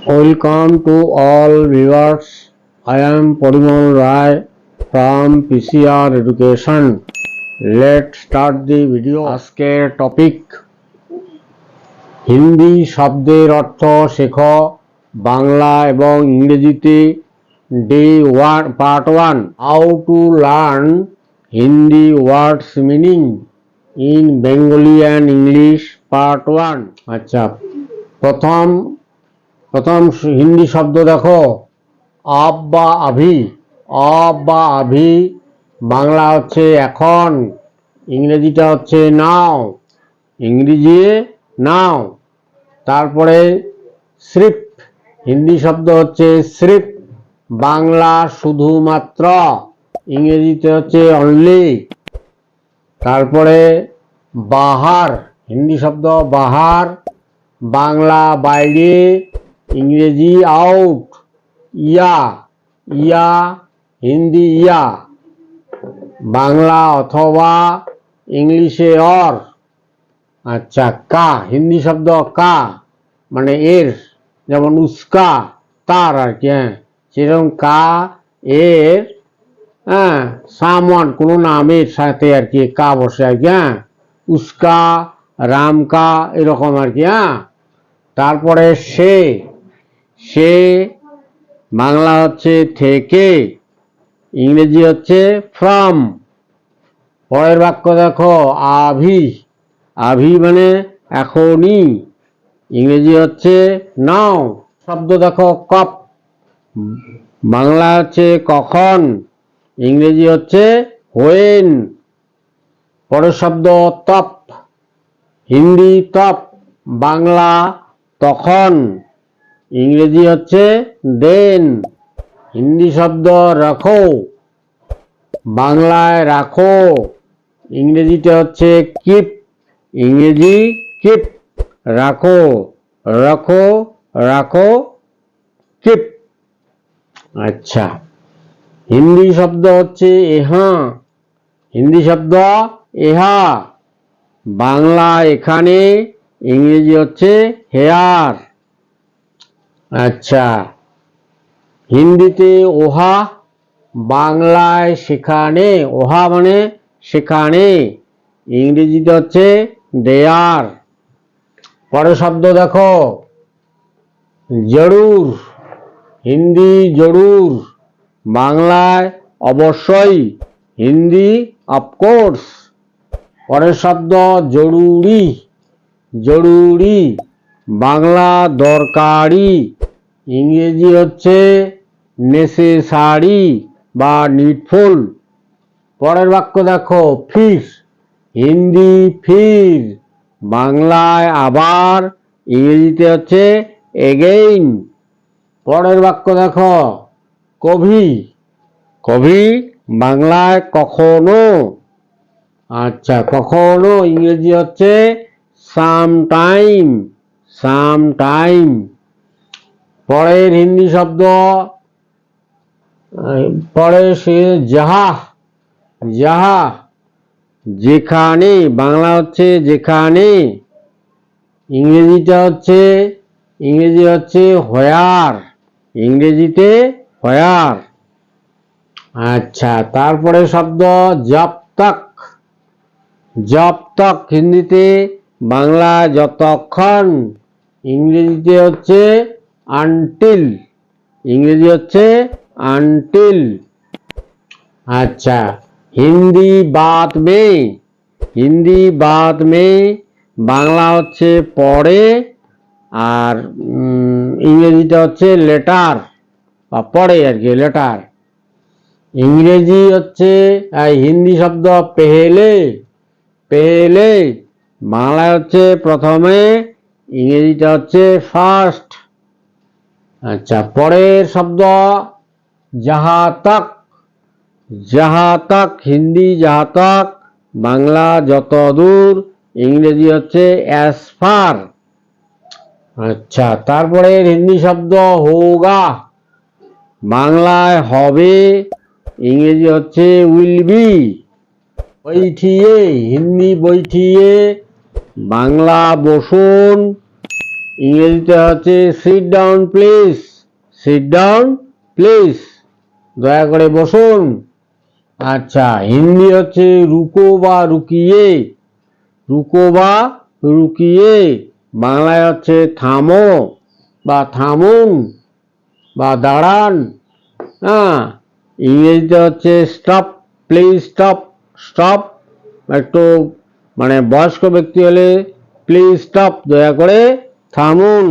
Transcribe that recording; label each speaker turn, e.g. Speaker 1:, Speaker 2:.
Speaker 1: Welcome to all viewers. I am Parimal Rai from PCR Education. Let's start the video. আজকের topic Hindi শব্দের অর্থ শেখো বাংলা এবং ইংরেজিতে day 1 part 1 how to learn Hindi words meaning in Bengali and English part 1। আচ্ছা, প্রথম হিন্দি শব্দ দেখো, আব বা আভি। আব বা আভি বাংলা হচ্ছে এখন, ইংরেজিটা হচ্ছে নাও, ইংরেজি নাও। তারপরে স্রিফ, হিন্দি শব্দ হচ্ছে স্রিফ, বাংলা শুধুমাত্র, ইংরেজিতে হচ্ছে অনলি। তারপরে বাহার, হিন্দি শব্দ বাহার, বাংলা বাইরে, ইংরেজি আউট। ইয়া, ইয়া হিন্দি ইয়া, বাংলা অথবা, ইংলিশে অর। আচ্ছা, কা, হিন্দি শব্দ কা মানে এর, যেমন উস্কা তার আর কি, সেরকম কা এর, সামওয়ান কোনো নামের সাথে আর কি কা বসে আর কি, উস্কা, রাম কা এরকম আর কি। তারপরে সে, সে বাংলা হচ্ছে থেকে, ইংরেজি হচ্ছে ফ্রম। পরের বাক্য দেখো, আভি, আভি মানে এখনই, ইংরেজি হচ্ছে নাও। শব্দ দেখো কপ, বাংলা হচ্ছে কখন, ইংরেজি হচ্ছে হোয়েন। পরের শব্দ তপ, হিন্দি তপ, বাংলা তখন, ইংরেজি হচ্ছে দেন। হিন্দি শব্দ রাখো, বাংলায় রাখো, ইংরেজিতে হচ্ছে কিপ, ইংরেজি কিপ। রাখো, রাখো, রাখো, কিপ। আচ্ছা, হিন্দি শব্দ হচ্ছে এহা, হিন্দি শব্দ এহা, বাংলা এখানে, ইংরেজি হচ্ছে হেয়ার। আচ্ছা, হিন্দিতে ওহা, বাংলায় সেখানে, ওহা মানে সেখানে, ইংরেজিতে হচ্ছে দেয়ার। পরের শব্দ দেখো, জরুর, হিন্দি জরুর, বাংলায় অবশ্যই, হিন্দি অফকোর্স। পরের শব্দ জরুরি, জরুরি, বাংলা দরকারি, ইংরেজি হচ্ছে নেসেসারি বা নিডফুল। পরের বাক্য দেখো, ফির, হিন্দি ফির, বাংলায় আবার, ইংরেজিতে হচ্ছে এগেইন। পরের বাক্য দেখো, কভি, কভি বাংলায় কখনো, আচ্ছা কখনো, ইংরেজি হচ্ছে সামটাইম, সামটাইম। পরের হিন্দি শব্দ, পরে সে যাহা, যাহা যেখানে, বাংলা হচ্ছে যেখানে, ইংরেজিটা হচ্ছে, ইংরেজি হচ্ছে হোয়ার, ইংরেজিতে হোয়ার। আচ্ছা, তারপরে শব্দ জব তক, জব তক হিন্দিতে, বাংলা যতক্ষণ, ইংরেজিতে হচ্ছে আনটিল, ইংরেজি হচ্ছে আনটিল। আচ্ছা, হিন্দি বাদ মে, হিন্দি বাদ মে, বাংলা হচ্ছে পরে, আর ইংরেজিটা হচ্ছে লেটার বা পরে আর কি, লেটার। ইংরেজি হচ্ছে হিন্দি শব্দ পেহেলে, পেহেলে, বাংলা হচ্ছে প্রথমে, ইংরেজিটা হচ্ছে ফার্স্ট। আচ্ছা, পরের শব্দ যাহা তক, যাহা তক, হিন্দি যাহা তক, বাংলা যত দূর, ইংরেজি হচ্ছে অ্যাজ ফার। আচ্ছা, তারপরে হিন্দি শব্দ হোগা, বাংলায় হবে, ইংরেজি হচ্ছে উইল বি। বৈঠিয়ে, হিন্দি বৈঠিয়ে, বাংলা বসুন, ইংরেজিতে হচ্ছে sit down please, sit down please, দয়া করে বসুন। আচ্ছা, হিন্দি হচ্ছে রুকো বা রুকিয়ে, রুকো বা রুকিয়ে, বাংলায় হচ্ছে থামো বা থামুন বা দাঁড়ান। হ্যাঁ, ইংরেজিতে হচ্ছে স্টপ প্লিজ স্টপ, স্টপ একটু মানে বয়স্ক ব্যক্তি হলে প্লিজ স্টপ, দয়া করে থামুন।